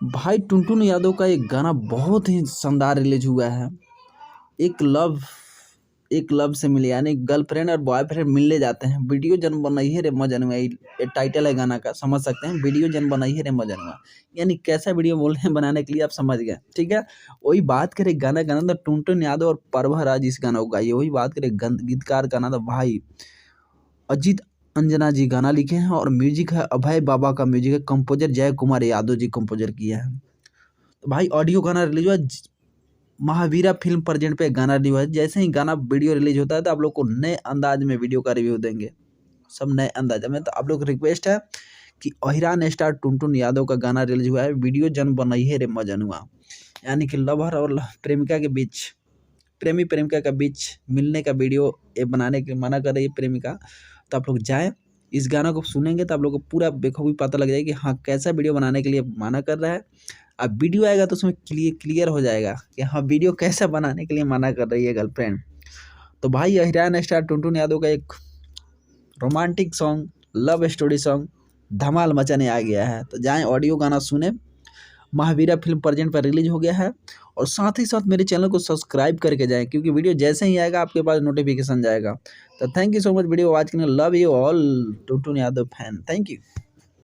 भाई टुनटुन यादव का एक गाना बहुत ही शानदार रिलीज हुआ है। एक लव एक लव से मिले यानी गर्लफ्रेंड और बॉयफ्रेंड मिलने जाते हैं। वीडियो जन बनाई है रे मजनुआ, ये टाइटल है गाना का, समझ सकते हैं। वीडियो जन बनाई है रे मजनुआ, यानी कैसा वीडियो बोल रहे हैं बनाने के लिए, आप समझ गए। ठीक है, वही बात करें गाना गाना तो टुनटुन यादव और प्रभा राज इस गाना को गाइए। वही बात करें गीतकार का ना तो भाई अजीत अंजना जी गाना लिखे हैं और म्यूजिक है अभय बाबा का, म्यूजिक है कंपोजर जय कुमार यादव जी कंपोजर किया है। तो भाई ऑडियो गाना रिलीज हुआ महावीरा फिल्म प्रेजेंट पे गाना रिलीज हुआ है। जैसे ही गाना वीडियो रिलीज होता है तो आप लोग को नए अंदाज में वीडियो का रिव्यू देंगे, सब नए अंदाज में। तो आप लोग रिक्वेस्ट है कि अहिरान स्टार टुनटुन यादव का गाना रिलीज हुआ है, वीडियो जन बनई है रे मजनुआ, यानी कि लवर और प्रेमिका के बीच, प्रेमी प्रेमिका के बीच मिलने का वीडियो ये बनाने के मना कर रही है प्रेमिका। तो आप लोग जाएँ, इस गाना को सुनेंगे तो आप लोग को पूरा बेखूबी पता लग जाएगा कि हाँ कैसा वीडियो बनाने के लिए मना कर रहा है। अब वीडियो आएगा तो उसमें क्लियर हो जाएगा कि हाँ वीडियो कैसा बनाने के लिए मना कर रही है गर्लफ्रेंड। तो भाई अहिरान स्टार टुनटुन यादव का एक romantic song, love story song धमाल मचाने आ गया है। तो जाएं ऑडियो गाना सुने, महावीरा फिल्म प्रेजेंट पर रिलीज हो गया है। और साथ ही साथ मेरे चैनल को सब्सक्राइब करके जाएं, क्योंकि वीडियो जैसे ही आएगा आपके पास नोटिफिकेशन जाएगा। तो thank you so much video watch करने, love you all Tuntun Yadav fan, thank you.